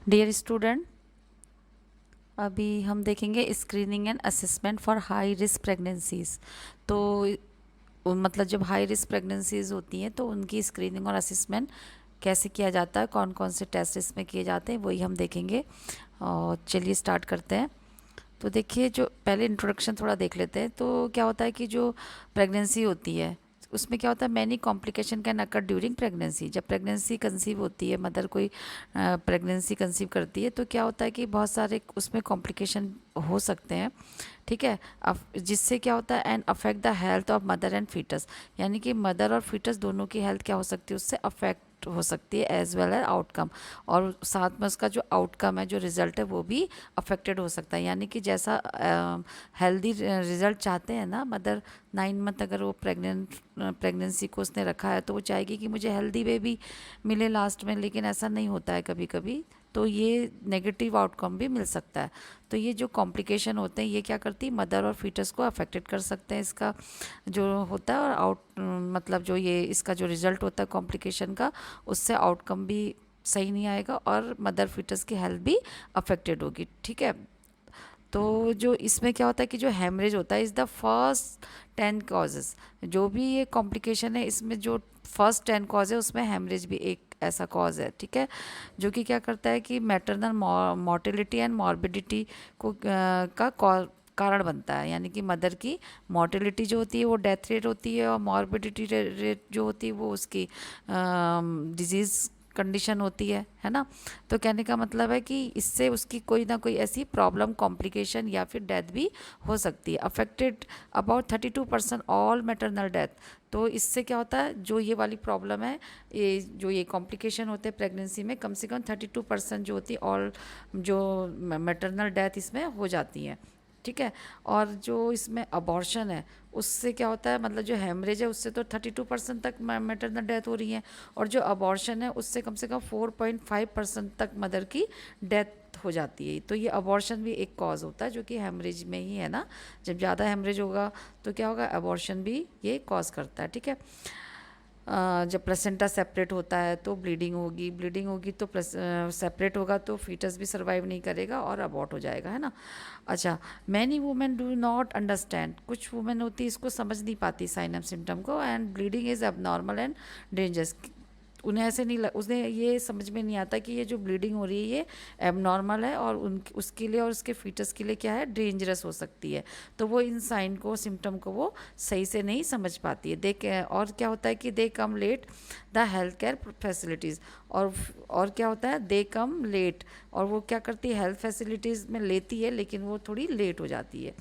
Dear student, अभी हम देखेंगे screening and assessment for high risk pregnancies. तो मतलब जब हाई रिस्क प्रेगनेंसीज होती हैं तो उनकी स्क्रीनिंग और असेसमेंट कैसे किया जाता है, कौन कौन से टेस्ट इसमें किए जाते हैं, वही हम देखेंगे। और चलिए स्टार्ट करते हैं। तो देखिए, जो पहले इंट्रोडक्शन थोड़ा देख लेते हैं। तो क्या होता है कि जो प्रेगनेंसी होती है उसमें क्या होता है, many complication can occur during pregnancy. जब प्रेगनेंसी कंसीव होती है, मदर कोई प्रेगनेंसी कंसीव करती है, तो क्या होता है कि बहुत सारे उसमें कॉम्प्लिकेशन हो सकते हैं। ठीक है। अब जिससे क्या होता है, and affect the health of mother and fetus, यानी कि मदर और फीटस दोनों की हेल्थ क्या हो सकती है, उससे अफेक्ट हो सकती है, एज वेल एज आउटकम। और साथ में उसका जो आउटकम है, जो रिजल्ट है, वो भी अफेक्टेड हो सकता है। यानी कि जैसा हेल्दी रिजल्ट चाहते हैं ना मदर, 9 मंथ अगर वो प्रेगनेंसी को उसने रखा है तो वो चाहेगी कि मुझे हेल्दी बेबी मिले लास्ट में, लेकिन ऐसा नहीं होता है कभी कभी। तो ये नेगेटिव आउटकम भी मिल सकता है। तो ये जो कॉम्प्लिकेशन होते हैं, ये क्या करती है, मदर और फीटस को अफेक्टेड कर सकते हैं, इसका जो होता है। और मतलब जो ये इसका जो रिजल्ट होता है कॉम्प्लिकेशन का, उससे आउटकम भी सही नहीं आएगा और मदर फीटस की हेल्थ भी अफेक्टेड होगी। ठीक है। तो जो इसमें क्या होता है कि जो हेमरेज होता है इज़ द फर्स्ट 10 कॉजेज़। जो भी ये कॉम्प्लिकेशन है, इसमें जो फर्स्ट 10 कॉज है उसमें हेमरेज भी एक ऐसा कॉज है। ठीक है। जो कि क्या करता है कि मैटरनल मोर्टेलिटी एंड मॉर्बिडिटी को कारण बनता है। यानी कि मदर की मोर्टेलिटी जो होती है वो डेथ रेट होती है, और मॉर्बिडिटी रेट जो होती है वो उसकी डिजीज़ कंडीशन होती है ना। तो कहने का मतलब है कि इससे उसकी कोई ना कोई ऐसी प्रॉब्लम, कॉम्प्लिकेशन या फिर डेथ भी हो सकती है। Affected about 32% all maternal death. तो इससे क्या होता है, जो ये वाली प्रॉब्लम है, ये कॉम्प्लिकेशन होते हैं प्रेगनेंसी में, कम से कम 32% जो होती है ऑल जो मैटरनल डेथ इसमें हो जाती हैं। ठीक है। और जो इसमें अबॉर्शन है, उससे क्या होता है, मतलब जो हेमरेज है उससे तो 32% तक मैटरनल डेथ हो रही है, और जो अबॉर्शन है उससे कम से कम 4.5% तक मदर की डेथ हो जाती है। तो ये अबॉर्शन भी एक कॉज होता है, जो कि हेमरेज में ही है ना। जब ज़्यादा हेमरेज होगा तो क्या होगा, अबॉर्शन भी ये कॉज करता है। ठीक है। जब प्लेसेंटा सेपरेट होता है तो ब्लीडिंग होगी तो सेपरेट होगा तो फीटस भी सर्वाइव नहीं करेगा और अबॉर्ट हो जाएगा, है ना। अच्छा, many women do not understand, कुछ वुमेन होती है इसको समझ नहीं पाती साइन एंड सिम्टम को, and bleeding is abnormal and dangerous. उन्हें ऐसे नहीं उन्हें ये समझ में नहीं आता कि ये जो ब्लीडिंग हो रही है ये एबनॉर्मल है, और उसके लिए और उसके फीटस के लिए क्या है, डेंजरस हो सकती है। तो वो इन साइन को, सिम्टम को वो सही से नहीं समझ पाती है। और क्या होता है कि they come late the health care facilities. और क्या होता है, दे कम लेट, और वो क्या करती है, हेल्थ फैसिलिटीज़ में लेती है लेकिन वो थोड़ी लेट हो जाती है।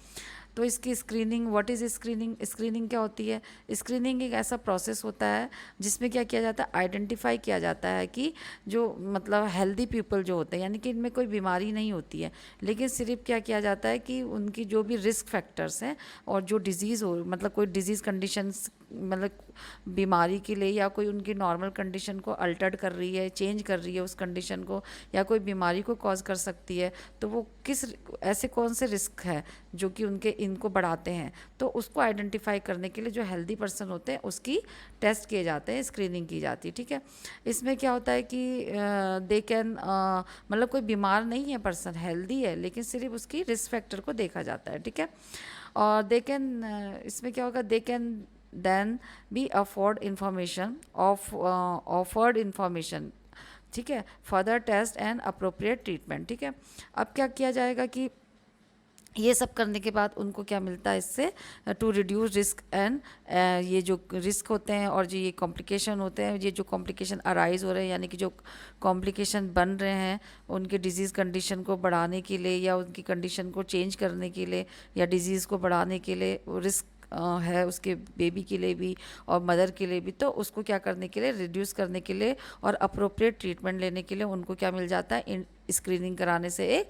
तो इसकी screening, what is screening, screening क्या होती है। स्क्रीनिंग एक ऐसा प्रोसेस होता है जिसमें क्या किया जाता है, आइडेंटिफाई किया जाता है कि जो मतलब हेल्दी पीपल जो होते हैं, यानी कि इनमें कोई बीमारी नहीं होती है, लेकिन सिर्फ क्या किया जाता है कि उनकी जो भी रिस्क फैक्टर्स हैं, और जो डिजीज़ हो, मतलब कोई डिजीज़ कंडीशंस, मतलब बीमारी के लिए, या कोई उनकी नॉर्मल कंडीशन को अल्टर्ड कर रही है, चेंज कर रही है उस कंडीशन को, या कोई बीमारी को कॉज कर सकती है, तो वो किस ऐसे कौन से रिस्क है जो कि उनके इनको बढ़ाते हैं, तो उसको आइडेंटिफाई करने के लिए जो हेल्दी पर्सन होते हैं उसकी टेस्ट किए जाते हैं, स्क्रीनिंग की जाती है। ठीक है। इसमें क्या होता है कि दे कैन, मतलब कोई बीमार नहीं है, पर्सन हेल्दी है, लेकिन सिर्फ उसकी रिस्क फैक्टर को देखा जाता है। ठीक है। और दे कैन, इसमें क्या होगा, they can then be afford information offered information. ठीक है, further test and appropriate treatment. ठीक है। अब क्या किया जाएगा कि ये सब करने के बाद उनको क्या मिलता है इससे, टू रिड्यूस रिस्क एंड, ये जो रिस्क होते हैं और जो ये कॉम्प्लिकेशन होते हैं, ये जो कॉम्प्लिकेशन अराइज हो रहे हैं, यानी कि जो कॉम्प्लिकेशन बन रहे हैं, उनके डिजीज़ कंडीशन को बढ़ाने के लिए, या उनकी कंडीशन को चेंज करने के लिए, या डिजीज़ को बढ़ाने के लिए रिस्क है उसके बेबी के लिए भी और मदर के लिए भी, तो उसको क्या करने के लिए, रिड्यूस करने के लिए और अप्रोप्रिएट ट्रीटमेंट लेने के लिए उनको क्या मिल जाता है, स्क्रीनिंग कराने से एक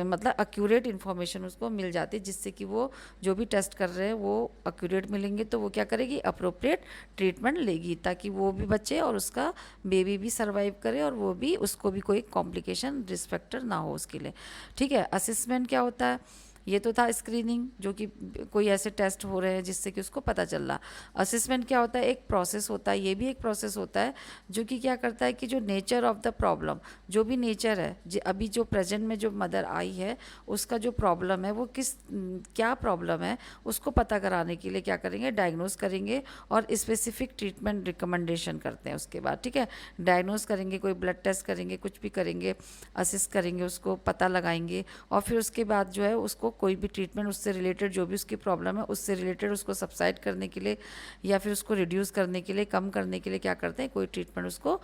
मतलब एक्यूरेट इन्फॉर्मेशन उसको मिल जाती है, जिससे कि वो जो भी टेस्ट कर रहे हैं वो एक्यूरेट मिलेंगे, तो वो क्या करेगी, अप्रोप्रिएट ट्रीटमेंट लेगी, ताकि वो भी बचे और उसका बेबी भी सर्वाइव करे, और वो भी, उसको भी कोई कॉम्प्लिकेशन, रिस्क फैक्टर ना हो उसके लिए। ठीक है। असेसमेंट क्या होता है, ये तो था स्क्रीनिंग, जो कि कोई ऐसे टेस्ट हो रहे हैं जिससे कि उसको पता चल रहा। असेसमेंट क्या होता है, एक प्रोसेस होता है, ये भी एक प्रोसेस होता है जो कि क्या करता है कि जो नेचर ऑफ द प्रॉब्लम, जो भी नेचर है अभी जो प्रेजेंट में जो मदर आई है उसका जो प्रॉब्लम है वो क्या प्रॉब्लम है उसको पता कराने के लिए क्या करेंगे, डायग्नोस करेंगे और स्पेसिफिक ट्रीटमेंट रिकमेंडेशन करते हैं उसके बाद। ठीक है, डायग्नोस करेंगे, कोई ब्लड टेस्ट करेंगे, कुछ भी करेंगे, असिस्ट करेंगे, उसको पता लगाएंगे और फिर उसके बाद जो है उसको कोई भी ट्रीटमेंट उससे रिलेटेड जो भी उसकी प्रॉब्लम है उससे रिलेटेड उसको सबसाइड करने के लिए या फिर उसको रिड्यूस करने के लिए, कम करने के लिए क्या करते हैं, कोई ट्रीटमेंट उसको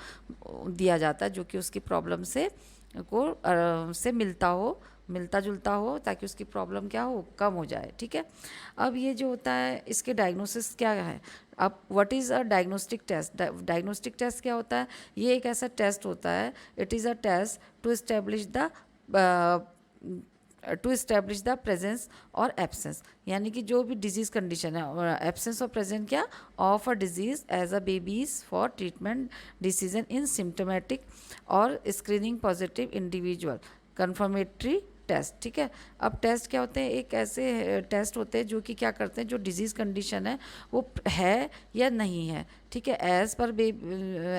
दिया जाता है जो कि उसकी प्रॉब्लम से मिलता जुलता हो, ताकि उसकी प्रॉब्लम क्या हो, कम हो जाए। ठीक है, अब ये जो होता है इसके डायग्नोसिस क्या है। अब what is a diagnostic test, diagnostic test क्या होता है, ये एक ऐसा टेस्ट होता है, it is a test to establish the presence और एब्सेंस, यानी कि जो भी डिजीज़ कंडीशन है, एब्सेंस और प्रेजेंट क्या, of a disease as a basis for treatment decision in symptomatic और screening positive individual confirmatory test. ठीक है, अब टेस्ट क्या होते हैं, एक ऐसे टेस्ट होते हैं जो कि क्या करते हैं, जो डिजीज़ कंडीशन है वो है या नहीं है, ठीक है,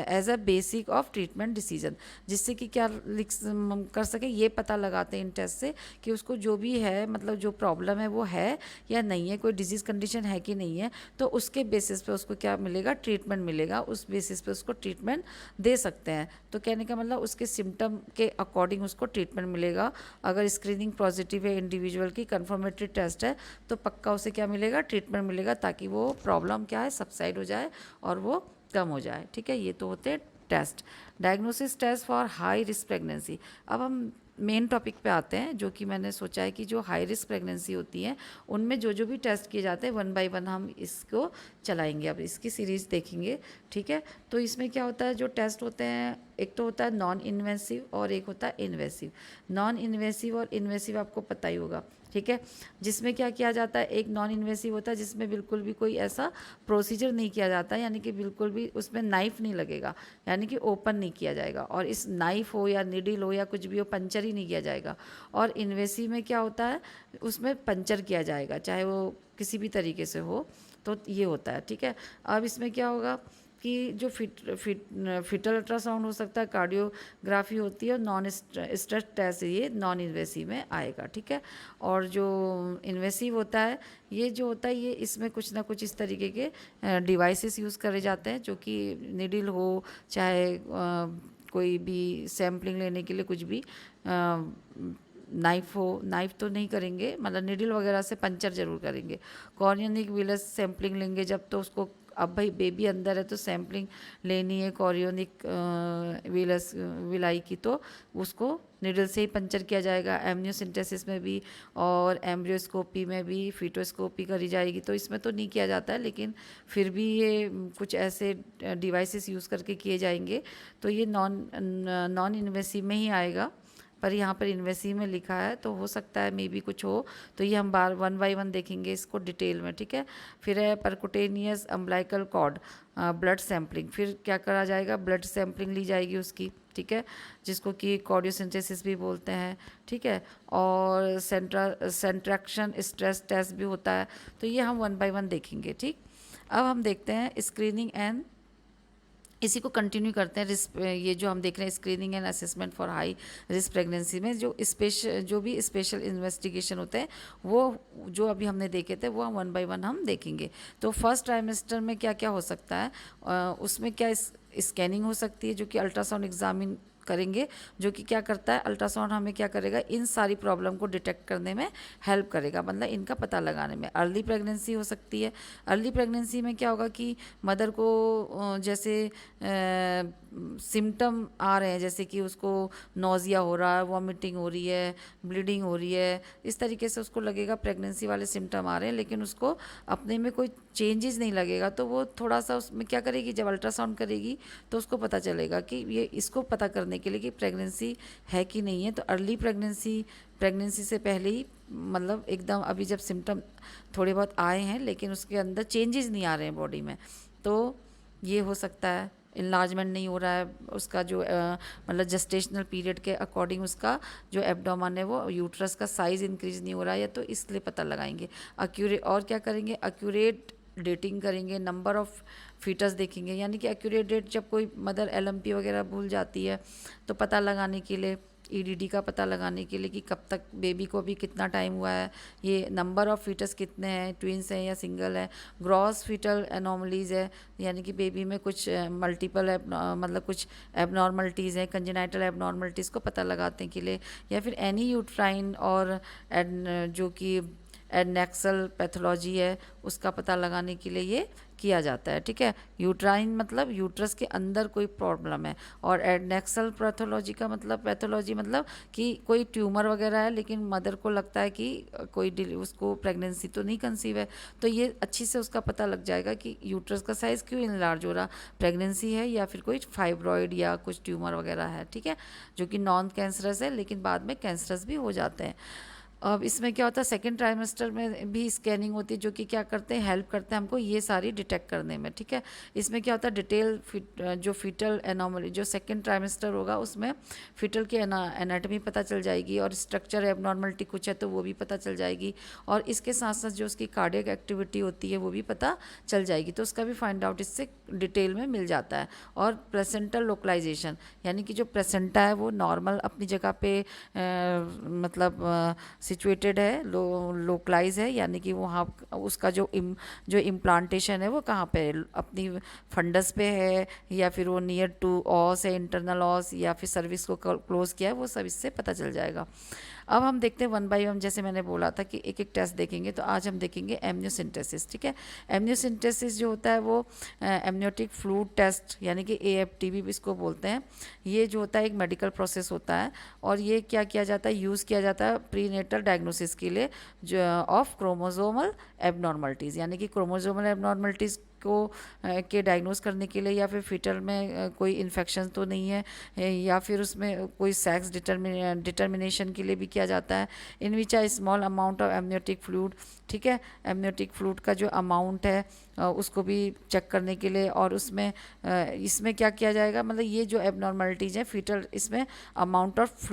as a basic of treatment decision, जिससे कि क्या कर सके, ये पता लगाते हैं इन टेस्ट से कि उसको जो भी है, मतलब जो प्रॉब्लम है वो है या नहीं है, कोई डिजीज़ कंडीशन है कि नहीं है, तो उसके बेसिस पे उसको क्या मिलेगा, ट्रीटमेंट मिलेगा, उस बेसिस पे उसको ट्रीटमेंट दे सकते हैं। तो कहने का मतलब उसके सिम्टम के अकॉर्डिंग उसको ट्रीटमेंट मिलेगा। अगर स्क्रीनिंग पॉजिटिव है, इंडिविजुअल की कंफर्मेटरी टेस्ट है, तो पक्का उसे क्या मिलेगा, ट्रीटमेंट मिलेगा, ताकि वो प्रॉब्लम क्या है सबसाइड हो जाए और वो कम हो जाए। ठीक है, ये तो होते हैं test. Diagnosis test for high risk pregnancy. अब हम मेन टॉपिक पे आते हैं, जो कि मैंने सोचा है कि जो हाई रिस्क प्रेगनेंसी होती है उनमें जो जो भी टेस्ट किए जाते हैं वन बाय वन हम इसको चलाएंगे, अब इसकी सीरीज़ देखेंगे। ठीक है, तो इसमें क्या होता है, जो टेस्ट होते हैं, एक तो होता है नॉन इन्वेसिव और एक होता है इन्वेसिव। नॉन इन्वेसिव और इन्वेसिव आपको पता ही होगा। ठीक है, जिसमें क्या किया जाता है, एक नॉन इन्वेसिव होता है जिसमें बिल्कुल भी कोई ऐसा प्रोसीजर नहीं किया जाता है, यानी कि बिल्कुल भी उसमें नाइफ नहीं लगेगा, यानी कि ओपन नहीं किया जाएगा, और इस नाइफ हो या निडिल हो या कुछ भी हो, पंचर ही नहीं किया जाएगा। और इन्वेसिव में क्या होता है, उसमें पंचर किया जाएगा, चाहे वो किसी भी तरीके से हो, तो ये होता है। ठीक है, अब इसमें क्या होगा कि जो फिटल अल्ट्रासाउंड हो सकता है, कार्डियोग्राफी होती है, और नॉन स्ट्रेस टेस्ट ये नॉन इन्वेसिव में आएगा। ठीक है, और जो इन्वेसिव होता है, ये जो होता है, ये इसमें कुछ ना कुछ इस तरीके के डिवाइसेस यूज़ करे जाते हैं, जो कि निडिल हो, चाहे कोई भी सैम्पलिंग लेने के लिए कुछ भी नाइफ हो, नाइफ तो नहीं करेंगे, मतलब निडिल वगैरह से पंचर जरूर करेंगे। कॉर्नियोनिक विलस सैम्पलिंग लेंगे जब, तो उसको, अब भाई बेबी अंदर है तो सैम्पलिंग लेनी है कॉरियोनिक विलाई की, तो उसको निडल से ही पंचर किया जाएगा। एमनियोसिंथेसिस में भी और एम्ब्रियोस्कोपी में भी फीटोस्कोपी करी जाएगी, तो इसमें तो नहीं किया जाता है, लेकिन फिर भी ये कुछ ऐसे डिवाइसेस यूज़ करके किए जाएंगे, तो ये नॉन इन्वेसिव में ही आएगा। पर यहाँ पर इन्वेसिव में लिखा है, तो हो सकता है मे बी कुछ हो, तो ये हम वन बाय वन देखेंगे इसको डिटेल में। ठीक है, फिर है परकुटेनियस अम्बलाइकल कॉर्ड ब्लड सैम्पलिंग, फिर क्या करा जाएगा, ब्लड सैम्पलिंग ली जाएगी उसकी। ठीक है, जिसको कि कार्डियोसिंथेसिस भी बोलते हैं। ठीक है, और सेंट्रैक्शन स्ट्रेस टेस्ट भी होता है, तो ये हम वन बाय वन देखेंगे। ठीक, अब हम देखते हैं स्क्रीनिंग एंड, इसी को कंटिन्यू करते हैं। ये जो हम देख रहे हैं screening and assessment for high risk pregnancy में जो भी स्पेशल इन्वेस्टिगेशन होते हैं, वो जो अभी हमने देखे थे वो वन बाय वन हम देखेंगे। तो फर्स्ट ट्राइमेस्टर में क्या क्या हो सकता है, उसमें क्या स्कैनिंग हो सकती है, जो कि अल्ट्रासाउंड एग्जामिन करेंगे, जो कि क्या करता है, अल्ट्रासाउंड हमें क्या करेगा, इन सारी प्रॉब्लम को डिटेक्ट करने में हेल्प करेगा, मतलब इनका पता लगाने में। अर्ली प्रेगनेंसी हो सकती है, अर्ली प्रेगनेंसी में क्या होगा कि मदर को जैसे सिम्टम आ रहे हैं, जैसे कि उसको नोज़िया हो रहा है, वॉमिटिंग हो रही है, ब्लीडिंग हो रही है, इस तरीके से उसको लगेगा प्रेगनेंसी वाले सिम्टम आ रहे हैं, लेकिन उसको अपने में कोई चेंजेस नहीं लगेगा, तो वो थोड़ा सा उसमें क्या करेगी, जब अल्ट्रासाउंड करेगी तो उसको पता चलेगा कि ये, इसको पता करने के लिए कि प्रेगनेंसी है कि नहीं है। तो अर्ली प्रेगनेंसी से पहले ही, मतलब एकदम अभी जब सिम्टम थोड़े बहुत आए हैं लेकिन उसके अंदर चेंजेस नहीं आ रहे हैं बॉडी में, तो ये हो सकता है इन्लार्जमेंट नहीं हो रहा है, उसका जो मतलब जेस्टेशनल पीरियड के अकॉर्डिंग उसका जो एब्डोमेन है वो यूट्रस का साइज़ इंक्रीज नहीं हो रहा है, या तो इसलिए पता लगाएंगे। एक्यूरेट और क्या करेंगे, एक्यूरेट डेटिंग करेंगे, नंबर ऑफ़ फीटस देखेंगे, यानी कि एक्यूरेट डेट जब कोई मदर एलएमपी वगैरह भूल जाती है तो पता लगाने के लिए, ईडीडी का पता लगाने के लिए कि कब तक बेबी को भी कितना टाइम हुआ है, ये नंबर ऑफ़ फीटस कितने हैं, ट्विंस हैं या सिंगल है, ग्रॉस फीटल एनोमलीज़ है, यानी कि बेबी में कुछ मल्टीपल मतलब कुछ एबनॉर्मलिटीज़ हैं, कंजेनाइटल एबनॉर्मलिटीज़ को पता लगाने के लिए, या फिर एनी यूट्राइन और जो कि एडनेक्सल पैथोलॉजी है उसका पता लगाने के लिए ये किया जाता है। ठीक है, यूट्राइन मतलब यूट्रस के अंदर कोई प्रॉब्लम है, और एडनेक्सल पैथोलॉजी मतलब कि कोई ट्यूमर वगैरह है लेकिन मदर को लगता है कि कोई उसको प्रेगनेंसी तो नहीं कंसीव है, तो ये अच्छी से उसका पता लग जाएगा कि यूट्रस का साइज़ क्यों इनलार्ज हो रहा, प्रेगनेंसी है या फिर कोई फाइब्रॉइड या कुछ ट्यूमर वगैरह है। ठीक है, जो कि नॉन कैंसरस है लेकिन बाद में कैंसरस भी हो जाते हैं। अब इसमें क्या होता है, सेकेंड ट्राइमेस्टर में भी स्कैनिंग होती है जो कि क्या करते हैं, हेल्प करते हैं हमको ये सारी डिटेक्ट करने में। ठीक है, इसमें क्या होता है, जो फीटल एनोमली जो सेकेंड ट्राइमेस्टर होगा उसमें फीटल की एनाटमी पता चल जाएगी, और स्ट्रक्चर एबनॉर्मलिटी कुछ है तो वो भी पता चल जाएगी, और इसके साथ साथ जो उसकी कार्डियक एक्टिविटी होती है वो भी पता चल जाएगी, तो उसका भी फाइंड आउट इससे डिटेल में मिल जाता है। और प्लेसेंटल लोकलाइजेशन, यानी कि जो प्लेसेंटा है वो नॉर्मल अपनी जगह पे मतलब सिचुएटेड है, लोकलाइज है, यानी कि वहाँ उसका जो इम्प्लांटेशन है वो कहाँ पे है, अपनी फंडस पे है या फिर वो नियर टू ऑस है, इंटरनल ऑस, या फिर सर्विस को क्लोज किया है, वो सब इससे पता चल जाएगा। अब हम देखते हैं वन बाय वन, जैसे मैंने बोला था कि एक एक टेस्ट देखेंगे, तो आज हम देखेंगे एमनियोसिंथेसिस। ठीक है, एमनियोसिंथेसिस जो होता है वो एमनियोटिक फ्लूइड टेस्ट, यानी कि एएफटीबी भी इसको बोलते हैं। ये जो होता है एक मेडिकल प्रोसेस होता है, और ये क्या किया जाता है, यूज़ किया जाता है प्रीनेटल डायग्नोसिस के लिए जो ऑफ क्रोमोसोमल एबनॉर्मलिटीज़, यानी कि क्रोमोसोमल एबनॉर्मलिटीज़ को के डायग्नोस करने के लिए, या फिर फीटल में कोई इन्फेक्शन तो नहीं है, या फिर उसमें कोई सेक्स डिटर्मिनेशन के लिए भी किया जाता है। In which a small amount of amniotic fluid. ठीक है, एमनियोटिक फ्लूइड का जो अमाउंट है उसको भी चेक करने के लिए, और उसमें इसमें क्या किया जाएगा, मतलब ये जो एबनॉर्मलिटीज़ है फीटल, इसमें अमाउंट ऑफ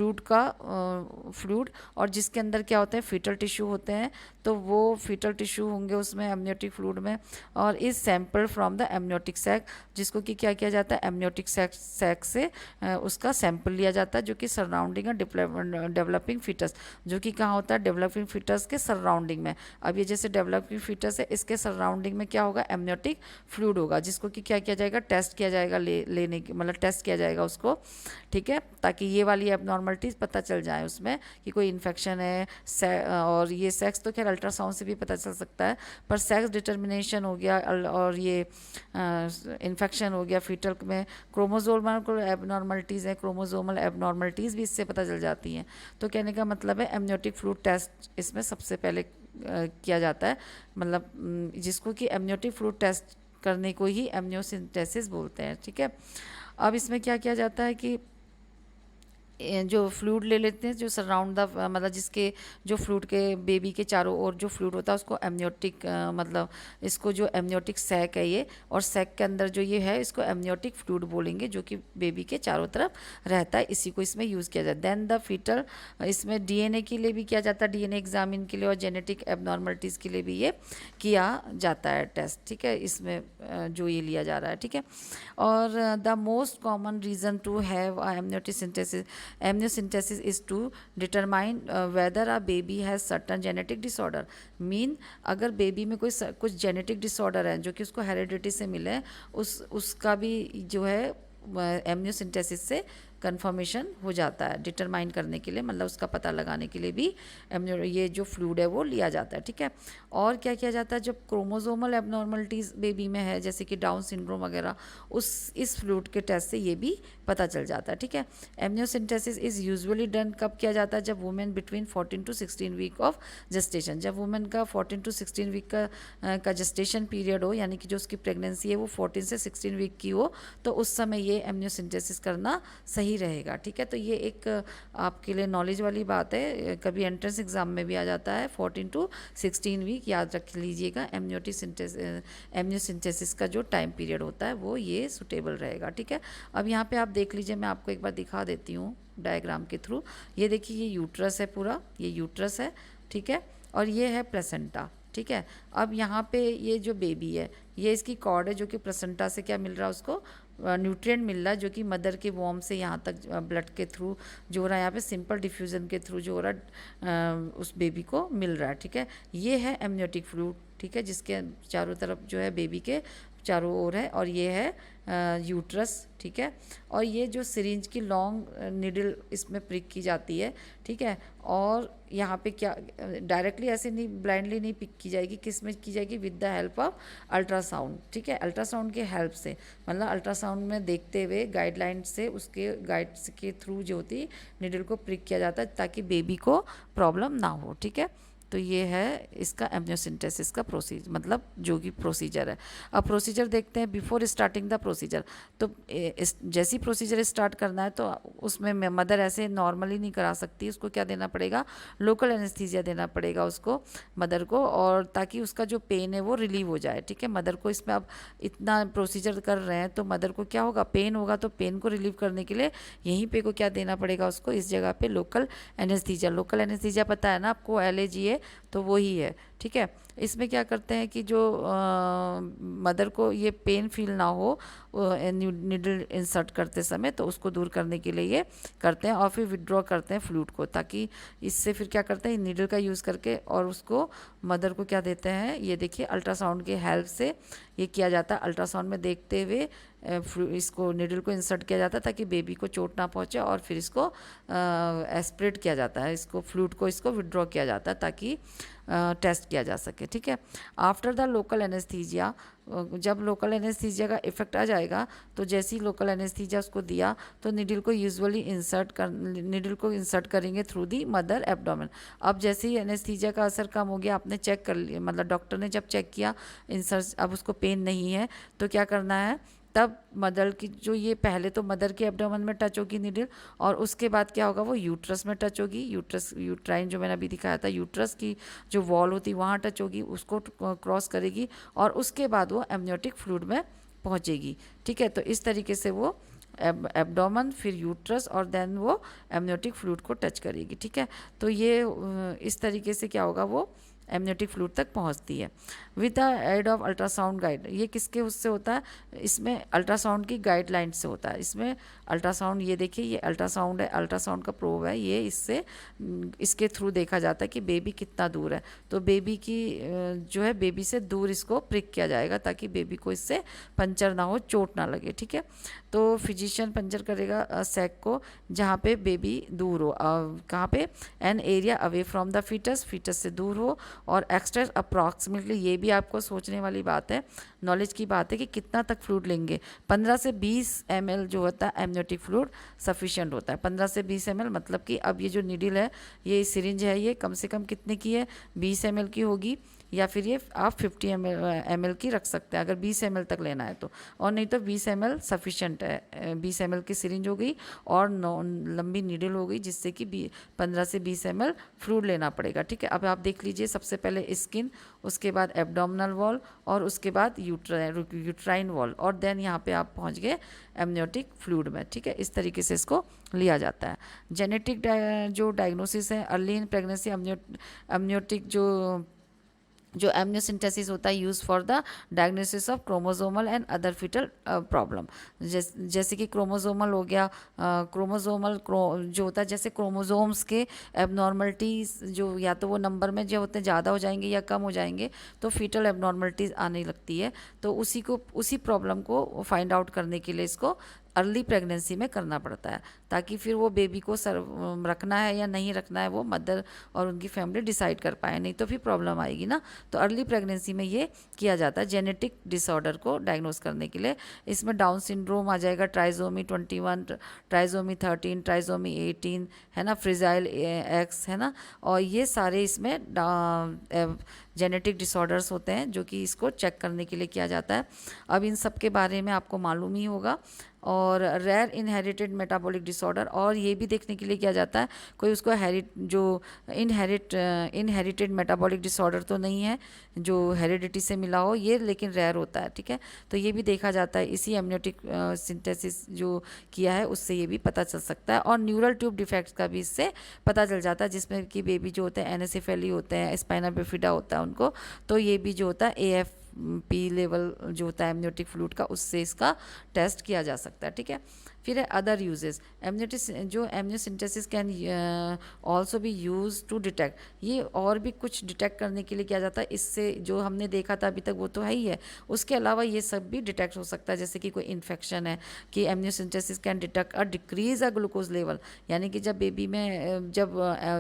फ्लूइड और जिसके अंदर क्या होते हैं फीटल टिश्यू होते हैं, तो वो फीटल टिश्यू होंगे उसमें एमनियोटिक फ्लूइड में, और is sample from the amniotic sac, जिसको कि क्या किया जाता है, एमनियोटिक सैक से उसका सैंपल लिया जाता है, जो कि सराउंडिंग डेवलपिंग फीटस, जो कि कहाँ होता है, डेवलपिंग फीटस के सराउंडिंग में। अब ये जैसे डेवलपिंग फीटस है, इसके सराउंडिंग में क्या होगा, एमनियोटिक फ्लूइड होगा, जिसको कि क्या किया जाएगा, टेस्ट किया जाएगा, लेने की मतलब टेस्ट किया जाएगा उसको। ठीक है, ताकि ये वाली एबनॉर्मलिटीज़ पता चल जाए उसमें कि कोई इन्फेक्शन है। और ये सेक्स तो खैर अल्ट्रासाउंड से भी पता चल सकता है, पर सेक्स डिटर्मिनेशन हो गया और ये इन्फेक्शन हो गया फीटल में, क्रोमोसोमल एबनॉर्मलिटीज़ है, क्रोमोसोमल एबनॉर्मलिटीज़ भी इससे पता चल जाती हैं। तो कहने का मतलब है एमनियोटिक फ्लूइड टेस्ट इसमें सबसे पहले किया जाता है, मतलब जिसको कि एमनियोटिक फ्लूइड टेस्ट करने को ही एमनियोसिंथेसिस बोलते हैं। ठीक है, अब इसमें क्या किया जाता है कि जो फ्लूइड ले लेते हैं, जो सराउंड द मतलब जिसके जो फ्लूइड के बेबी के चारों ओर जो फ्लूइड होता है उसको एमनियोटिक मतलब इसको जो एमनियोटिक सैक है ये, और सैक के अंदर जो ये है इसको एमनियोटिक फ्लूइड बोलेंगे, जो कि बेबी के चारों तरफ रहता है, इसी को इसमें यूज़ किया जाता है। देन द फीटल, इसमें डीएनए के लिए भी किया जाता है, डीएनए एग्जामिन के लिए, और जेनेटिक एबनॉर्मलिटीज़ के लिए भी ये किया जाता है टेस्ट। ठीक है, इसमें जो ये लिया जा रहा है। ठीक है, और the most common reason to have amniocentesis is to determine whether a baby has certain genetic disorder, mean अगर बेबी में कोई कुछ जेनेटिक डिसऑर्डर है जो कि उसको हेरिडिटी से मिले, उसका भी जो है एमनियोसिंथेसिस से कंफर्मेशन हो जाता है, डिटरमाइन करने के लिए, मतलब उसका पता लगाने के लिए भी ये जो फ्लूइड है वो लिया जाता है। ठीक है, और क्या किया जाता है, जब क्रोमोसोमल एबनॉर्मलिटीज़ बेबी में है जैसे कि डाउन सिंड्रोम वगैरह, इस फ्लूइड के टेस्ट से ये भी पता चल जाता है। ठीक है, एमनियोसिंथेसिस इज़ यूजुअली डन कब किया जाता है, जब women between 14 to 16 week of gestation, जब वुमेन का 14 to 16 वीक का जेस्टेशन पीरियड हो, यानी कि जो उसकी प्रेगनेंसी है वो 14 से 16 वीक की हो, तो उस समय ये एमनियोसिंथेसिस करना सही यही रहेगा, ठीक है। तो ये एक आपके लिए नॉलेज वाली बात है, कभी एंट्रेंस एग्जाम में भी आ जाता है। 14 to 16 वीक याद रख लीजिएगा, एमनियोसिंथेसिस का जो टाइम पीरियड होता है वो ये सुटेबल रहेगा, ठीक है। अब यहाँ पे आप देख लीजिए, मैं आपको एक बार दिखा देती हूँ डायग्राम के थ्रू। ये देखिए, ये यूट्रस है, पूरा ये यूट्रस है, ठीक है, और ये है प्लेसेंटा, ठीक है। अब यहाँ पे ये जो बेबी है, ये इसकी कॉर्ड है, जो कि प्लेसेंटा से क्या मिल रहा है उसको, न्यूट्रिएंट मिल रहा है, जो कि मदर के वॉर्म से यहाँ तक ब्लड के थ्रू जो हो रहा है, यहाँ पे सिंपल डिफ्यूज़न के थ्रू जो हो रहा है उस बेबी को मिल रहा है, ठीक है। ये है एमनियोटिक फ्लूइड, ठीक है, जिसके चारों तरफ जो है बेबी के चारों ओर है, और ये है यूट्रस, ठीक है। और ये जो सिरिंज की लॉन्ग निडल इसमें प्रिक की जाती है, ठीक है। और यहाँ पे क्या डायरेक्टली ऐसे नहीं, ब्लाइंडली नहीं पिक की जाएगी, किस में की जाएगी, with the help of ultrasound, ठीक है। अल्ट्रासाउंड के हेल्प से, मतलब अल्ट्रासाउंड में देखते हुए गाइडलाइन से, उसके गाइड्स के थ्रू जो होती निडल को प्रिक किया जाता है, ताकि बेबी को प्रॉब्लम ना हो, ठीक है। तो ये है इसका एमनियोसिंथेसिस का प्रोसीजर, मतलब जो कि प्रोसीजर है। अब प्रोसीजर देखते हैं बिफोर स्टार्टिंग द प्रोसीजर। तो जैसी प्रोसीजर स्टार्ट करना है तो उसमें मदर ऐसे नॉर्मली नहीं करा सकती, उसको क्या देना पड़ेगा, लोकल एनेस्थीसिया देना पड़ेगा उसको, मदर को, और ताकि उसका जो पेन है वो रिलीव हो जाए, ठीक है। मदर को इसमें अब इतना प्रोसीजर कर रहे हैं तो मदर को क्या होगा, पेन होगा, तो पेन को रिलीव करने के लिए यहीं पे को क्या देना पड़ेगा उसको, इस जगह पे लोकल एनेस्थीसिया। लोकल एनेस्थीसिया पता है ना आपको, LAGA, तो वो ही है, ठीक है। इसमें क्या करते हैं कि जो मदर को ये पेन फील ना हो निडल इंसर्ट करते समय, तो उसको दूर करने के लिए ये करते हैं, और फिर विड्रॉ करते हैं फ्लूइड को, ताकि इससे फिर क्या करते हैं, निडल का यूज़ करके, और उसको मदर को क्या देते हैं, ये देखिए अल्ट्रासाउंड के हेल्प से ये किया जाता है। अल्ट्रासाउंड में देखते हुए इसको निडल को इंसर्ट किया जाता है, ताकि बेबी को चोट ना पहुंचे, और फिर इसको एस्पिरेट किया जाता है, इसको फ्लूइड को इसको विड्रॉ किया जाता है, ताकि टेस्ट किया जा सके, ठीक है। आफ्टर द लोकल एनेस्थीसिया, जब लोकल एनेस्थीसिया का इफेक्ट आ जाएगा, तो जैसे ही लोकल एनेस्थीसिया उसको दिया, तो निडल को यूजुअली निडल को इंसर्ट करेंगे थ्रू दी मदर एब्डोमेन। अब जैसे ही एनेस्थीसिया का असर कम हो गया, आपने चेक कर लिया, मतलब डॉक्टर ने जब चेक किया इंसर्ट, अब उसको पेन नहीं है, तो क्या करना है, तब मदर की जो ये पहले तो मदर के एब्डोमेन में टच होगी निडल, और उसके बाद क्या होगा, वो यूट्रस में टच होगी, यूट्राइन जो मैंने अभी दिखाया था, यूट्रस की जो वॉल होती है वहाँ टच होगी, उसको क्रॉस करेगी, और उसके बाद वो एमनियोटिक फ्लूइड में पहुँचेगी, ठीक है। तो इस तरीके से वो एब्डोमेन, फिर यूट्रस, और देन वो एमनियोटिक फ्लूइड को टच करेगी, ठीक है। तो ये इस तरीके से क्या होगा, वो एमनियोटिक फ्लूइड तक पहुंचती है with the aid of ultrasound guide. ये किसके उससे होता है, इसमें अल्ट्रासाउंड की गाइडलाइन से होता है। इसमें अल्ट्रासाउंड, ये देखिए ये अल्ट्रासाउंड है, अल्ट्रासाउंड का प्रोब है ये, इससे इसके थ्रू देखा जाता है कि बेबी कितना दूर है। तो बेबी की जो है, बेबी से दूर इसको प्रिक किया जाएगा, ताकि बेबी को इससे पंचर ना हो, चोट ना लगे, ठीक है। तो फिजिशियन पंचर करेगा सैक को जहाँ पे बेबी दूर हो, कहाँ पे, an area away from the fetus, fetus से दूर हो, और एक्स्ट्रा अप्रॉक्सीमेटली, ये भी आपको सोचने वाली बात है, नॉलेज की बात है कि कितना तक फ्लूइड लेंगे। 15 से 20 ml जो होता है एमनियोटिक फ्लूइड सफिशिएंट होता है। 15 से 20 ml, मतलब कि अब ये जो नीडल है, ये सिरिंज है, ये कम से कम कितने की है, 20 ml की होगी, या फिर ये आप 50 ml की रख सकते हैं, अगर 20 ml तक लेना है तो, और नहीं तो 20 ml सफिशिएंट है। 20 ml की सिरिंज हो गई, और लंबी नीडल हो गई, जिससे कि 15 से 20 ml फ्लूइड लेना पड़ेगा, ठीक है। अब आप देख लीजिए, सबसे पहले स्किन, उसके बाद एब्डोमिनल वॉल, और उसके बाद यूट्राइन वॉल, और देन यहाँ पे आप पहुँच गए एमनियोटिक फ्लूइड में, ठीक है। इस तरीके से इसको लिया जाता है। जेनेटिक जो डायग्नोसिस है अर्ली इन प्रेगनेंसी, एमनियोटिक जो एमनियोसिंथेसिस होता है use for the diagnosis of chromosomal and other fetal problem. जैसे कि क्रोमोसोमल हो गया, क्रोमोसोमल जो होता है, जैसे क्रोमोसोम्स के एबनॉर्मलिटीज जो या तो वो नंबर में जो होते हैं ज़्यादा हो जाएंगे या कम हो जाएंगे, तो फीटल एबनॉर्मलिटीज आने लगती है। तो उसी प्रॉब्लम को फाइंड आउट करने के लिए इसको अर्ली प्रेगनेंसी में करना पड़ता है, ताकि फिर वो बेबी को रखना है या नहीं रखना है वो मदर और उनकी फैमिली डिसाइड कर पाए, नहीं तो फिर प्रॉब्लम आएगी ना। तो अर्ली प्रेगनेंसी में ये किया जाता है जेनेटिक डिसऑर्डर को डायग्नोस करने के लिए। इसमें डाउन सिंड्रोम आ जाएगा, ट्राइजोमी 21, ट्राइजोमी 13, ट्राइजोमी 18, है ना, फ्रिजाइल एक्स, है ना, और ये सारे इसमें जेनेटिक डिसऑर्डर्स होते हैं, जो कि इसको चेक करने के लिए किया जाता है। अब इन सब के बारे में आपको मालूम ही होगा, और रेयर इनहेरिटेड मेटाबॉलिक डिसऑर्डर, और ये भी देखने के लिए किया जाता है कोई उसको इनहेरिटेड मेटाबॉलिक डिसऑर्डर तो नहीं है जो हेरिडिटी से मिला हो ये, लेकिन रेयर होता है, ठीक है। तो ये भी देखा जाता है, इसी एमनियोटिक सिंथेसिस जो किया है उससे ये भी पता चल सकता है। और न्यूरल ट्यूब डिफेक्ट्स का भी इससे पता चल जाता है, जिसमें कि बेबी जो होते हैं एनेसेफेली होते हैं, स्पाइना बिफिडा होता है उनको, तो ये भी जो होता है AFP लेवल जो होता है एमनियोटिक फ्लूइड का, उससे इसका टेस्ट किया जा सकता है, ठीक है। फिर है other uses. Amniosynthesis can also be use to detect, ये और भी कुछ डिटेक्ट करने के लिए किया जाता है। इससे जो हमने देखा था अभी तक वो तो है ही है, उसके अलावा ये सब भी डिटेक्ट हो सकता है, जैसे कि कोई इन्फेक्शन है, कि amniosynthesis can detect a decrease a glucose level, यानी कि जब बेबी में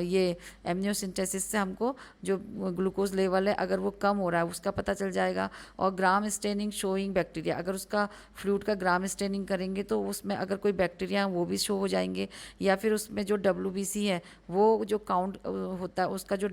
ये एमनियोसिंथेसिस से हमको जो ग्लूकोज लेवल है अगर वो कम हो रहा है उसका पता चल जाएगा। और ग्राम स्टेनिंग शोइंग बैक्टीरिया, अगर उसका फ्लूइड का ग्राम स्टेनिंग करेंगे तो उसमें अगर कोई बैक्टीरिया वो भी शो हो जाएंगे, या फिर उसमें जो WBC है वो जो काउंट होता है उसका जो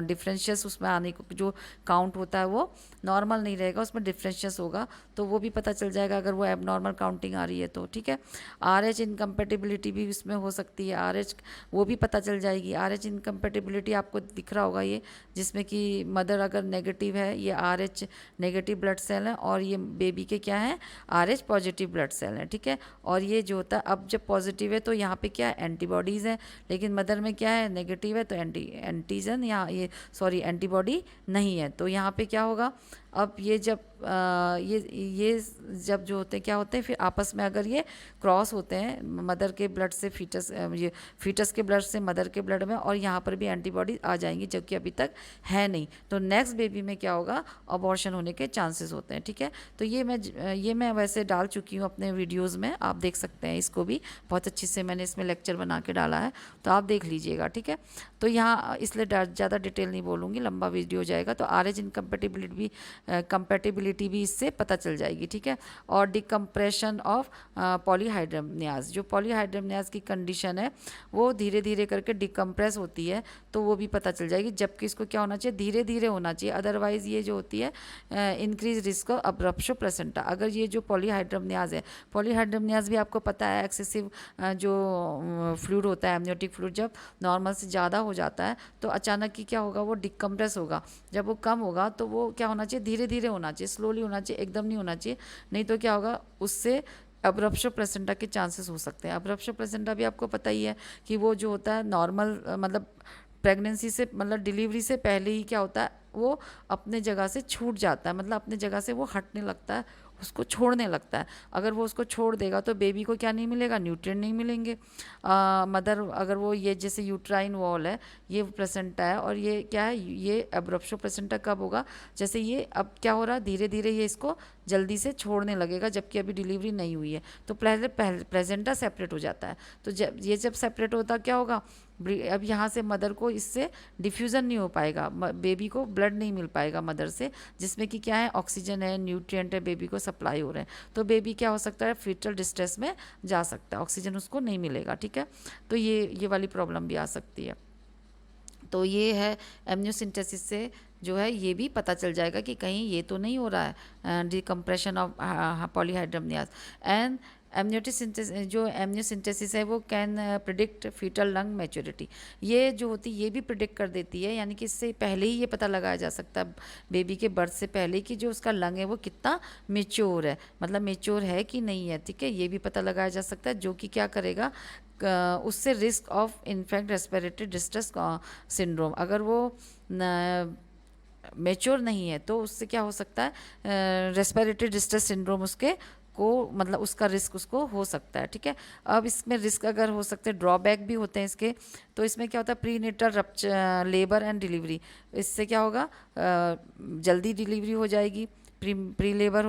डिफरेंशियस उसमें आने को जो काउंट होता है वो नॉर्मल नहीं रहेगा, उसमें डिफरेंशियस होगा, तो वो भी पता चल जाएगा अगर वो एबनॉर्मल काउंटिंग आ रही है तो, ठीक है। RH इनकम्पेटिबिलिटी भी इसमें हो सकती है, RH वो भी पता चल जाएगी। RH इनकम्पेटिबिलिटी आपको दिख रहा होगा ये, जिसमें कि मदर अगर नेगेटिव है, ये RH नेगेटिव ब्लड सेल है, और ये बेबी के क्या है RH पॉजिटिव ब्लड सेल है, ठीक है। और ये जो होता है अब जब पॉजिटिव है तो यहाँ पे क्या है एंटीबॉडीज़ है, लेकिन मदर में क्या है नेगेटिव है तो एंटीजन या ये सॉरी एंटीबॉडी नहीं है, तो यहाँ पे क्या होगा अब ये जब ये जब जो होते हैं क्या होते हैं फिर आपस में अगर ये क्रॉस होते हैं मदर के ब्लड से फीटस, ये फीटस के ब्लड से मदर के ब्लड में, और यहाँ पर भी एंटीबॉडी आ जाएंगी जबकि अभी तक है नहीं, तो नेक्स्ट बेबी में क्या होगा अबॉर्शन होने के चांसेस होते हैं, ठीक है। तो ये मैं वैसे डाल चुकी हूँ अपने वीडियोज़ में, आप देख सकते हैं इसको भी बहुत अच्छे से मैंने इसमें लेक्चर बना के डाला है, तो आप देख लीजिएगा, ठीक है। तो यहाँ इसलिए ज़्यादा डिटेल नहीं बोलूँगी, लंबा वीडियो हो जाएगा। तो RH इनकम्पेटिबिलिटी भी इससे पता चल जाएगी, ठीक है। और डिकम्प्रेशन ऑफ पॉलीहाइड्रमनियाज, जो पॉलीहाइड्रमनियाज की कंडीशन है वो धीरे धीरे करके डिकम्प्रेस होती है, तो वो भी पता चल जाएगी, जबकि इसको क्या होना चाहिए धीरे धीरे होना चाहिए, अदरवाइज ये जो होती है इंक्रीज रिस्क ऑफ अब्रप्शो प्लेसेंटा। अगर ये जो पॉलीहाइड्रमनियाज है, पॉलीहाइड्रमनियाज भी आपको पता है एक्सेसिव जो फ्लूइड होता है एमनियोटिक फ्लूइड जब नॉर्मल से ज़्यादा हो जाता है तो अचानक ही क्या होगा वो डिकम्प्रेस होगा, जब वो कम होगा तो वो क्या होना चाहिए धीरे धीरे होना चाहिए, स्लोली होना चाहिए, एकदम नहीं होना चाहिए, नहीं तो क्या होगा उससे अब्रप्शो प्लेसेंटा के चांसेस हो सकते हैं। अब्रप्शो प्लेसेंटा भी आपको पता ही है कि वो जो होता है नॉर्मल मतलब प्रेगनेंसी से मतलब डिलीवरी से पहले ही क्या होता है वो अपने जगह से छूट जाता है, मतलब अपने जगह से वो हटने लगता है, उसको छोड़ने लगता है। अगर वो उसको छोड़ देगा तो बेबी को क्या नहीं मिलेगा, न्यूट्रिएंट नहीं मिलेंगे। मदर अगर वो ये जैसे यूट्राइन वॉल है ये प्लेसेंटा है, और ये क्या है ये एब्रप्शो प्लेसेंटा कब होगा, जैसे ये अब क्या हो रहा है धीरे धीरे ये इसको जल्दी से छोड़ने लगेगा जबकि अभी डिलीवरी नहीं हुई है, तो पहले प्लेसेंटा सेपरेट हो जाता है। तो जब सेपरेट होता क्या होगा अब यहाँ से मदर को इससे डिफ्यूज़न नहीं हो पाएगा, बेबी को ब्लड नहीं मिल पाएगा मदर से, जिसमें कि क्या है ऑक्सीजन है न्यूट्रिएंट है बेबी को सप्लाई हो रहे हैं, तो बेबी क्या हो सकता है फीटल डिस्ट्रेस में जा सकता है, ऑक्सीजन उसको नहीं मिलेगा, ठीक है। तो ये वाली प्रॉब्लम भी आ सकती है। तो ये है एमनियोसिंथेसिस से जो है ये भी पता चल जाएगा कि कहीं ये तो नहीं हो रहा है decompression of polyhydramnios. And amniocentesis है वो can predict fetal lung maturity, ये जो होती है ये भी प्रिडिक्ट कर देती है, यानी कि इससे पहले ही ये पता लगाया जा सकता है बेबी के बर्थ से पहले कि जो उसका लंग है वो कितना मेच्योर है, मतलब मेच्योर है कि नहीं है, ठीक है, ये भी पता लगाया जा सकता है, जो कि क्या करेगा उससे risk of infect respiratory distress syndrome, अगर वो मेच्योर नहीं है तो उससे क्या हो सकता है रेस्पिरेटरी डिस्ट्रेस सिंड्रोम उसके को मतलब उसका रिस्क उसको हो सकता है, ठीक है। अब इसमें रिस्क अगर हो सकते हैं ड्रॉबैक भी होते हैं इसके, तो इसमें क्या होता है pre natal rupture labour and delivery, इससे क्या होगा जल्दी डिलीवरी हो जाएगी, pre labour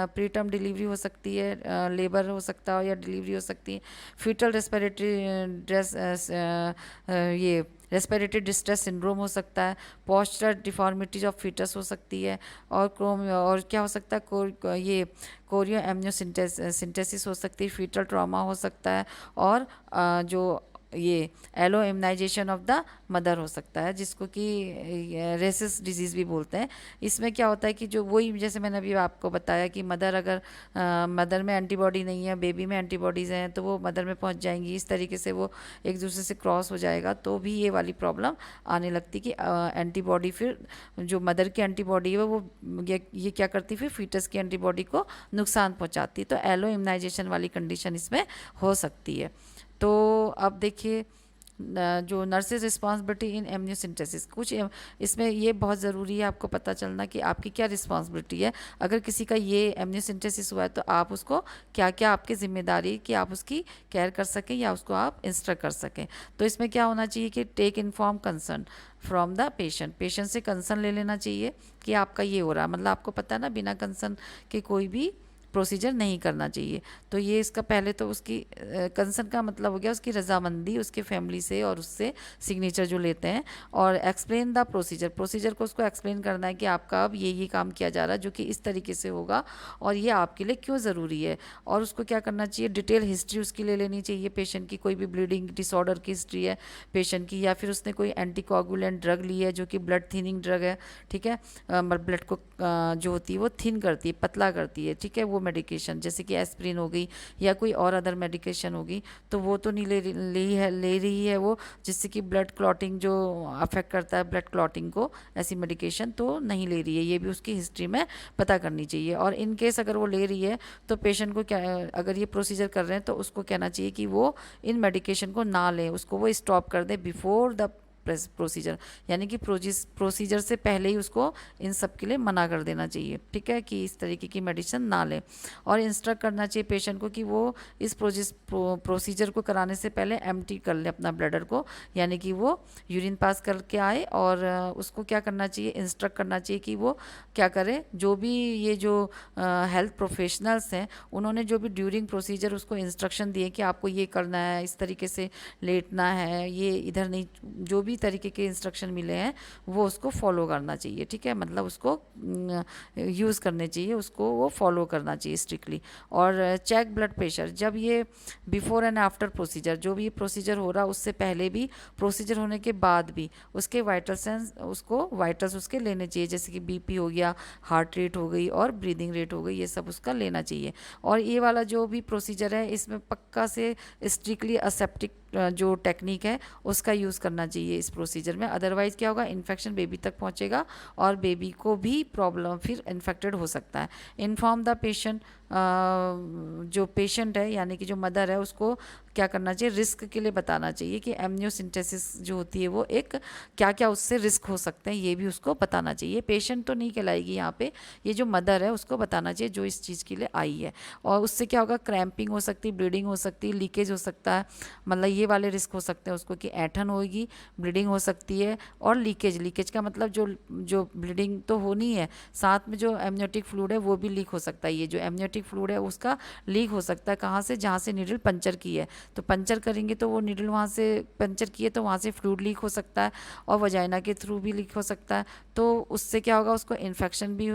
pre term delivery हो सकती है, लेबर हो सकता है या डिलीवरी हो सकती है, फीटल ये रेस्पिरेटरी डिस्ट्रेस सिंड्रोम हो सकता है, पोस्चर डिफॉर्मिटीज ऑफ फीटस हो सकती है, और क्या हो सकता है ये कोरियो एमनियोसिंथेसिस हो सकती है, फीटल ट्रॉमा हो सकता है, और जो ये alloimmunisation of the mother हो सकता है, जिसको कि रेसिस डिजीज़ भी बोलते हैं। इसमें क्या होता है कि जो वही जैसे मैंने अभी आपको बताया कि मदर अगर मदर में एंटीबॉडी नहीं है, बेबी में एंटीबॉडीज़ हैं, तो वो मदर में पहुंच जाएंगी, इस तरीके से वो एक दूसरे से क्रॉस हो जाएगा, तो भी ये वाली प्रॉब्लम आने लगती कि एंटीबॉडी फिर जो मदर की एंटीबॉडी है वो ये क्या करती, फिर फीटस की एंटीबॉडी को नुकसान पहुंचाती है। तो एलो इम्यूनाइजेशन वाली कंडीशन इसमें हो सकती है। तो अब देखिए जो नर्सेज रिस्पॉन्सिबिलिटी इन एम्नियोसिंथेसिस, कुछ इसमें ये बहुत ज़रूरी है आपको पता चलना कि आपकी क्या रिस्पॉन्सिबिलिटी है। अगर किसी का ये एम्नियोसिंथेसिस हुआ है तो आप उसको क्या क्या आपकी जिम्मेदारी कि आप उसकी केयर कर सकें या उसको आप इंस्ट्रक्ट कर सकें। तो इसमें क्या होना चाहिए कि take inform concern from the patient, patient से कंसर्न ले लेना चाहिए कि आपका ये हो रहा है, मतलब आपको पता है ना बिना कंसर्न के कोई भी प्रोसीजर नहीं करना चाहिए। तो ये इसका पहले तो उसकी कंसर्न का मतलब हो गया उसकी रजामंदी उसके फैमिली से और उससे सिग्नेचर जो लेते हैं, और एक्सप्लेन द प्रोसीजर, प्रोसीजर को उसको एक्सप्लेन करना है कि आपका अब ये काम किया जा रहा है जो कि इस तरीके से होगा और ये आपके लिए क्यों ज़रूरी है। और उसको क्या करना चाहिए, डिटेल हिस्ट्री उसकी ले लेनी चाहिए पेशेंट की, कोई भी ब्लीडिंग डिसऑर्डर की हिस्ट्री है पेशेंट की, या फिर उसने कोई एंटीकोगुलेंट ड्रग ली है जो कि ब्लड थिनिंग ड्रग है, ठीक है, ब्लड को जो होती है वो थिन करती है, पतला करती है, ठीक है, वो मेडिकेशन जैसे कि एस्प्रिन हो गई या कोई और अदर मेडिकेशन होगी, तो वो तो नहीं ले रही है वो, जिससे कि ब्लड क्लॉटिंग जो अफेक्ट करता है ब्लड क्लॉटिंग को, ऐसी मेडिकेशन तो नहीं ले रही है, ये भी उसकी हिस्ट्री में पता करनी चाहिए। और इन केस अगर वो ले रही है तो पेशेंट को क्या, अगर ये प्रोसीजर कर रहे हैं तो उसको कहना चाहिए कि वो इन मेडिकेशन को ना लें, उसको वो स्टॉप कर दे बिफोर द प्रोसीजर, यानी कि प्रोसीजर से पहले ही उसको इन सब के लिए मना कर देना चाहिए, ठीक है, कि इस तरीके की मेडिसिन ना ले। और इंस्ट्रक्ट करना चाहिए पेशेंट को कि वो इस प्रोसीजर को कराने से पहले एम्प्टी कर ले अपना ब्लडर को, यानी कि वो यूरिन पास करके आए, और उसको क्या करना चाहिए, इंस्ट्रक्ट करना चाहिए कि वो क्या करे, जो भी ये जो हेल्थ प्रोफेशनल्स हैं उन्होंने जो भी ड्यूरिंग प्रोसीजर उसको इंस्ट्रक्शन दिए कि आपको ये करना है, इस तरीके से लेटना है, ये इधर नहीं, जो भी तरीके के इंस्ट्रक्शन मिले हैं वो उसको फॉलो करना चाहिए, ठीक है, मतलब उसको यूज़ करने चाहिए, उसको वो फॉलो करना चाहिए स्ट्रिक्टली। और चेक ब्लड प्रेशर, जब ये बिफोर एंड आफ्टर प्रोसीजर, जो भी प्रोसीजर हो रहा उससे पहले भी, प्रोसीजर होने के बाद भी उसके वाइटल सेंस, उसको वाइटल्स उसके लेने चाहिए, जैसे कि बीपी हो गया, हार्ट रेट हो गई और ब्रीदिंग रेट हो गई, ये सब उसका लेना चाहिए। और ये वाला जो भी प्रोसीजर है इसमें पक्का से स्ट्रिक्टली असेप्टिक जो टेक्निक है उसका यूज़ करना चाहिए इस प्रोसीजर में, अदरवाइज़ क्या होगा, इन्फेक्शन बेबी तक पहुंचेगा और बेबी को भी प्रॉब्लम फिर इन्फेक्टेड हो सकता है। इन्फॉर्म द पेशेंट, जो पेशेंट है यानी कि जो मदर है उसको क्या करना चाहिए, रिस्क के लिए बताना चाहिए कि एम्नियोसिंथेसिस जो होती है वो एक क्या क्या उससे रिस्क हो सकते हैं, ये भी उसको बताना चाहिए। पेशेंट तो नहीं कहलाएगी यहाँ पे, ये जो मदर है उसको बताना चाहिए जो इस चीज़ के लिए आई है। और उससे क्या होगा, क्रैम्पिंग हो सकती है, ब्लीडिंग हो सकती है, लीकेज हो सकता है, मतलब ये वाले रिस्क हो सकते हैं उसको कि ऐंठन होगी, ब्लीडिंग हो सकती है और लीकेज, लीकेज का मतलब जो जो ब्लीडिंग तो होनी है, साथ में जो एमनियोटिक फ्लूइड है वो भी लीक हो सकता है। ये जो एमनियोटिक फ्लूइड है उसका लीक हो सकता है कहाँ से, जहाँ से नीडल पंचर की है, तो पंचर करेंगे तो वो नीडल वहाँ से पंचर की है तो वहाँ से फ्लूइड लीक हो सकता है और वजाइना के थ्रू भी लीक हो सकता है। तो उससे क्या होगा, उसको इन्फेक्शन भी,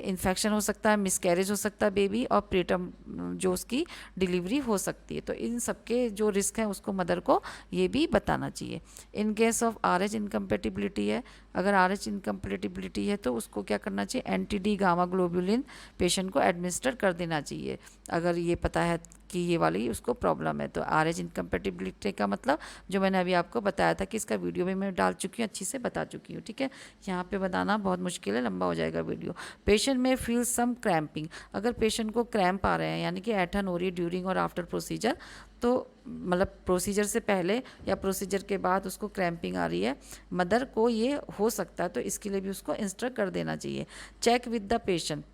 इन्फेक्शन हो सकता है, मिसकैरेज हो सकता है बेबी, और प्रीटर्म जो उसकी डिलीवरी हो सकती है। तो इन सबके जो रिस्क हैं उसको मदर को ये भी बताना चाहिए। In case of RH incompatibility है, अगर RH इनकम्पेटिबिलिटी है तो उसको क्या करना चाहिए, एंटी-डी गामा ग्लोबुलिन पेशेंट को एडमिनिस्टर कर देना चाहिए, अगर ये पता है कि ये वाली उसको प्रॉब्लम है। तो RH इनकम्पेटिबिलिटी का मतलब जो मैंने अभी आपको बताया था कि इसका वीडियो भी मैं डाल चुकी हूँ, अच्छी से बता चुकी हूँ, ठीक है, यहाँ पे बताना बहुत मुश्किल है, लंबा हो जाएगा वीडियो। पेशेंट में फील सम क्रैम्पिंग, अगर पेशेंट को क्रैम्प आ रहे हैं यानी कि ऐंठन हो रही है ड्यूरिंग और आफ्टर प्रोसीजर, तो मतलब प्रोसीजर से पहले या प्रोसीजर के बाद उसको क्रैम्पिंग आ रही है, मदर को ये हो सकता है, तो इसके लिए भी उसको इंस्ट्रक्ट कर देना चाहिए। चेक विद द पेशेंट,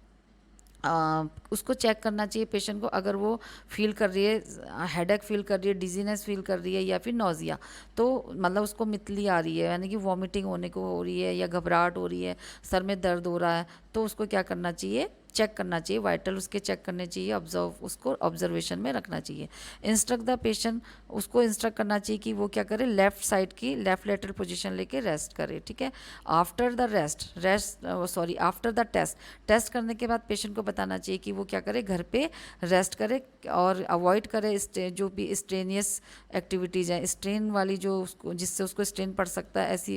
उसको चेक करना चाहिए पेशेंट को, अगर वो फील कर रही है, हेडेक फील कर रही है, डिजीनेस फील कर रही है या फिर नोजिया, तो मतलब उसको मितली आ रही है यानी कि वॉमिटिंग होने को हो रही है या घबराहट हो रही है, सर में दर्द हो रहा है, तो उसको क्या करना चाहिए, चेक करना चाहिए, वाइटल उसके चेक करने चाहिए, उसको ऑब्जर्वेशन में रखना चाहिए। इंस्ट्रक्ट द पेशेंट, उसको इंस्ट्रक्ट करना चाहिए कि वो क्या करे, लेफ्ट साइड की लेफ्ट लेटरल पोजीशन लेके रेस्ट करे, ठीक है। After the after the test करने के बाद पेशेंट को बताना चाहिए कि वो क्या करे, घर पे रेस्ट करे और अवॉइड करे जो भी स्ट्रेनियस एक्टिविटीज़ हैं, स्ट्रेन वाली जो उसको जिससे उसको स्ट्रेन पड़ सकता है, ऐसी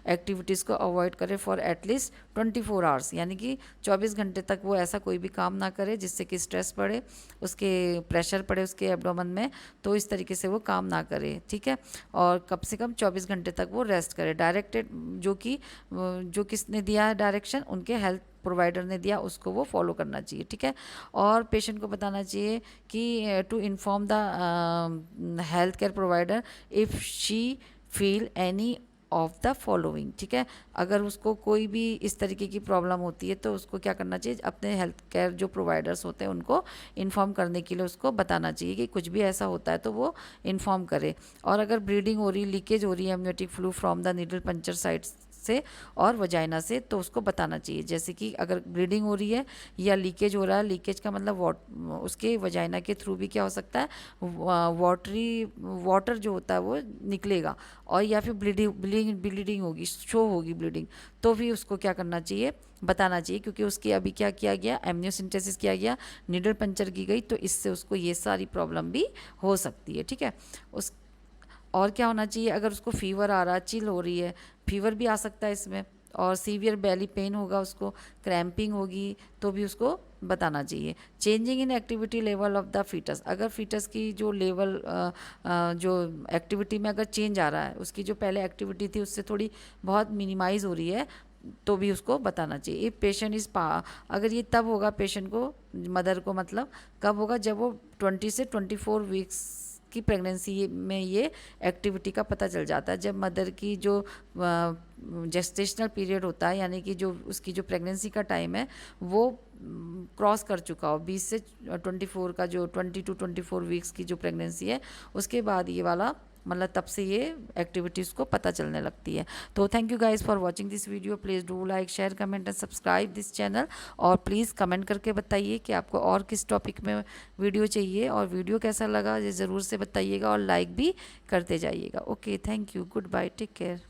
एक्टिविटीज़ को अवॉइड करे फॉर एटलीस्ट 24 आवर्स, यानी कि 24 घंटे तक वो ऐसा कोई भी काम ना करे जिससे कि स्ट्रेस पड़े, उसके प्रेशर पड़े उसके एब्डोमेन में, तो इस तरीके से वो काम ना करे, ठीक है। और कम से कम 24 घंटे तक वो रेस्ट करे। डायरेक्टेड जो किसने दिया है डायरेक्शन, उनके हेल्थ प्रोवाइडर ने दिया, उसको वो फॉलो करना चाहिए, ठीक है। और पेशेंट को बताना चाहिए कि to inform the health care provider if she feel any of the following, ठीक है। अगर उसको कोई भी इस तरीके की प्रॉब्लम होती है तो उसको क्या करना चाहिए, अपने हेल्थ केयर जो प्रोवाइडर्स होते हैं उनको इन्फॉर्म करने के लिए उसको बताना चाहिए कि कुछ भी ऐसा होता है तो वो इन्फॉर्म करे। और अगर ब्लीडिंग हो रही, लीकेज हो रही है amniotic flu from the needle puncture site से और वजाइना से, तो उसको बताना चाहिए। जैसे कि अगर ब्लीडिंग हो रही है या लीकेज हो रहा है, लीकेज का मतलब उसके वजाइना के थ्रू भी क्या हो सकता है, वाटर जो होता है वो निकलेगा, और या फिर ब्लीडिंग होगी, शो होगी ब्लीडिंग, तो भी उसको क्या करना चाहिए, बताना चाहिए, क्योंकि उसकी अभी क्या किया गया, एमनियोसेंटेसिस किया गया, नीडल पंचर की गई, तो इससे उसको ये सारी प्रॉब्लम भी हो सकती है, ठीक है। उस और क्या होना चाहिए, अगर उसको फीवर आ रहा है, चिल हो रही है, फीवर भी आ सकता है इसमें, और सीवियर बेली पेन होगा, उसको क्रैम्पिंग होगी, तो भी उसको बताना चाहिए। Changing in activity level of the fetus, अगर फीटस की जो लेवल जो एक्टिविटी में अगर चेंज आ रहा है, उसकी जो पहले एक्टिविटी थी उससे थोड़ी बहुत मिनिमाइज हो रही है, तो भी उसको बताना चाहिए। इफ पेशेंट इज अगर ये तब होगा पेशेंट को, मदर को, मतलब कब होगा, जब वो 20 से 24 वीक्स की प्रेगनेंसी में ये एक्टिविटी का पता चल जाता है। जब मदर की जो जेस्टेशनल पीरियड होता है, यानी कि जो उसकी जो प्रेगनेंसी का टाइम है वो क्रॉस कर चुका हो, 20 से 24 का जो 20 to 24 वीक्स की जो प्रेगनेंसी है, उसके बाद ये वाला मतलब तब से ये एक्टिविटीज़ को पता चलने लगती है। तो thank you guys for watching this video. Please do like, share, comment and subscribe this channel. और प्लीज़ कमेंट करके बताइए कि आपको और किस टॉपिक में वीडियो चाहिए, और वीडियो कैसा लगा ये ज़रूर से बताइएगा, और लाइक भी करते जाइएगा। Okay, thank you, good bye, take care.